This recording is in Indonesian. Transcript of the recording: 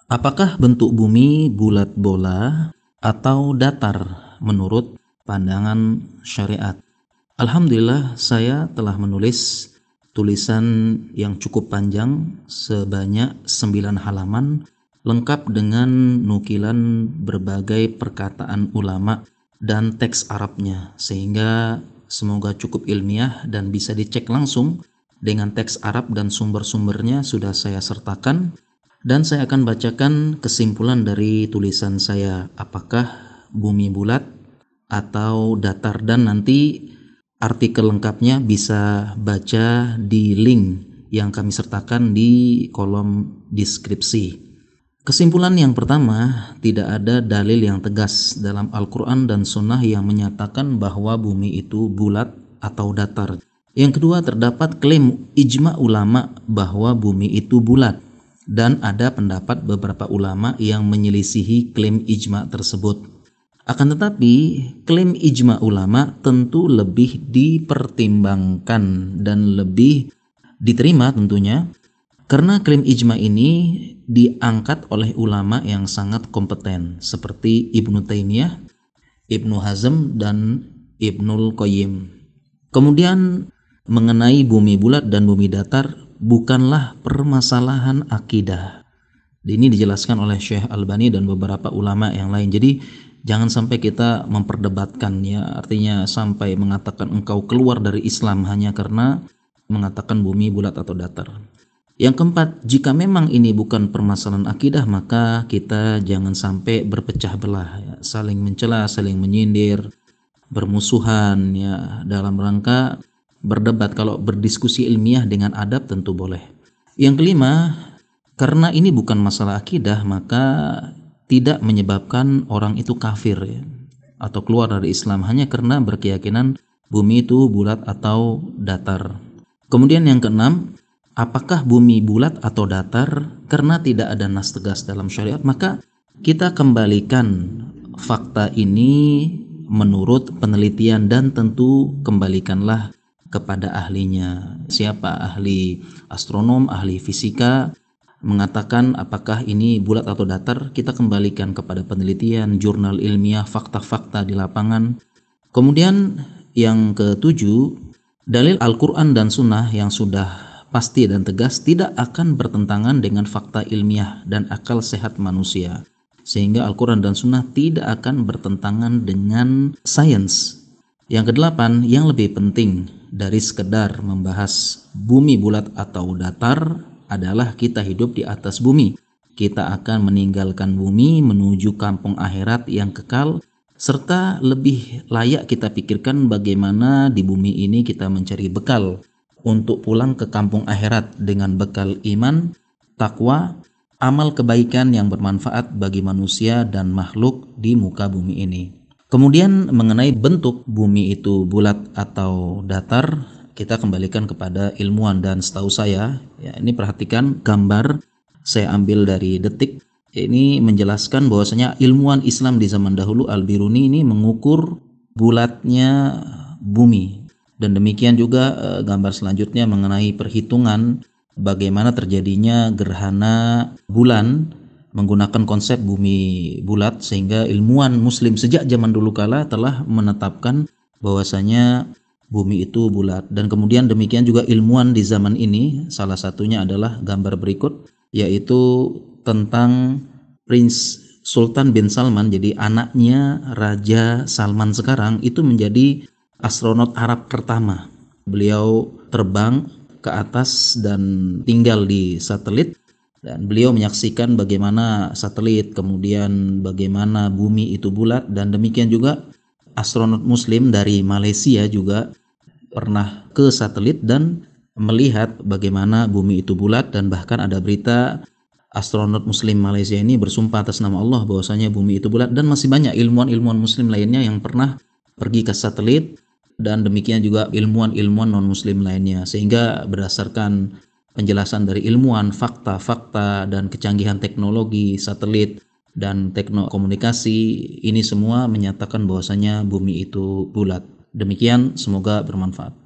Apakah bentuk bumi bulat bola atau datar menurut pandangan syariat? Alhamdulillah, saya telah menulis tulisan yang cukup panjang sebanyak 9 halaman lengkap dengan nukilan berbagai perkataan ulama dan teks Arabnya, sehingga semoga cukup ilmiah dan bisa dicek langsung dengan teks Arab dan sumber-sumbernya sudah saya sertakan. Dan saya akan bacakan kesimpulan dari tulisan saya, apakah bumi bulat atau datar, dan nanti artikel lengkapnya bisa baca di link yang kami sertakan di kolom deskripsi. Kesimpulan yang pertama, tidak ada dalil yang tegas dalam Al-Quran dan Sunnah yang menyatakan bahwa bumi itu bulat atau datar. Yang kedua, terdapat klaim ijma ulama bahwa bumi itu bulat, dan ada pendapat beberapa ulama yang menyelisihi klaim ijma tersebut. Akan tetapi, klaim ijma ulama tentu lebih dipertimbangkan dan lebih diterima tentunya, karena klaim ijma ini diangkat oleh ulama yang sangat kompeten seperti Ibnu Taimiyah, Ibnu Hazm, dan Ibnul Qayyim. Kemudian mengenai bumi bulat dan bumi datar bukanlah permasalahan akidah. Ini dijelaskan oleh Syekh Albani dan beberapa ulama yang lain. Jadi jangan sampai kita memperdebatkan, ya, artinya sampai mengatakan engkau keluar dari Islam hanya karena mengatakan bumi bulat atau datar. Yang keempat, jika memang ini bukan permasalahan akidah, maka kita jangan sampai berpecah belah, ya, saling mencela, saling menyindir, bermusuhan, ya, dalam rangka berdebat. Kalau berdiskusi ilmiah dengan adab tentu boleh. Yang kelima, karena ini bukan masalah akidah, maka tidak menyebabkan orang itu kafir, ya, atau keluar dari Islam hanya karena berkeyakinan bumi itu bulat atau datar. Kemudian yang keenam, apakah bumi bulat atau datar? Karena tidak ada nas tegas dalam syariat, maka kita kembalikan fakta ini menurut penelitian dan tentu kembalikanlah kepada ahlinya. Siapa ahli astronom, ahli fisika mengatakan apakah ini bulat atau datar, kita kembalikan kepada penelitian, jurnal ilmiah, fakta-fakta di lapangan. Kemudian yang ketujuh, dalil Al-Quran dan Sunnah yang sudah pasti dan tegas tidak akan bertentangan dengan fakta ilmiah dan akal sehat manusia, sehingga Al-Quran dan Sunnah tidak akan bertentangan dengan sains. Yang kedelapan, yang lebih penting dari sekedar membahas bumi bulat atau datar adalah kita hidup di atas bumi. Kita akan meninggalkan bumi menuju kampung akhirat yang kekal, serta lebih layak kita pikirkan bagaimana di bumi ini kita mencari bekal untuk pulang ke kampung akhirat dengan bekal iman, takwa, amal kebaikan yang bermanfaat bagi manusia dan makhluk di muka bumi ini. Kemudian mengenai bentuk bumi itu bulat atau datar, kita kembalikan kepada ilmuwan, dan setahu saya, ya, ini perhatikan gambar saya ambil dari Detik. Ini menjelaskan bahwasanya ilmuwan Islam di zaman dahulu Al-Biruni ini mengukur bulatnya bumi. Dan demikian juga gambar selanjutnya mengenai perhitungan bagaimana terjadinya gerhana bulan menggunakan konsep bumi bulat, sehingga ilmuwan muslim sejak zaman dulu kala telah menetapkan bahwasanya bumi itu bulat. Dan kemudian demikian juga ilmuwan di zaman ini, salah satunya adalah gambar berikut, yaitu tentang Prince Sultan bin Salman. Jadi anaknya Raja Salman sekarang itu menjadi astronot Arab pertama. Beliau terbang ke atas dan tinggal di satelit, dan beliau menyaksikan bagaimana satelit, kemudian bagaimana bumi itu bulat. Dan demikian juga astronot muslim dari Malaysia juga pernah ke satelit dan melihat bagaimana bumi itu bulat. Dan bahkan ada berita astronot muslim Malaysia ini bersumpah atas nama Allah bahwasanya bumi itu bulat. Dan masih banyak ilmuwan-ilmuwan muslim lainnya yang pernah pergi ke satelit, dan demikian juga ilmuwan-ilmuwan non-muslim lainnya. Sehingga berdasarkan penjelasan dari ilmuwan, fakta-fakta dan kecanggihan teknologi satelit dan teknologi komunikasi, ini semua menyatakan bahwasanya bumi itu bulat. Demikian, semoga bermanfaat.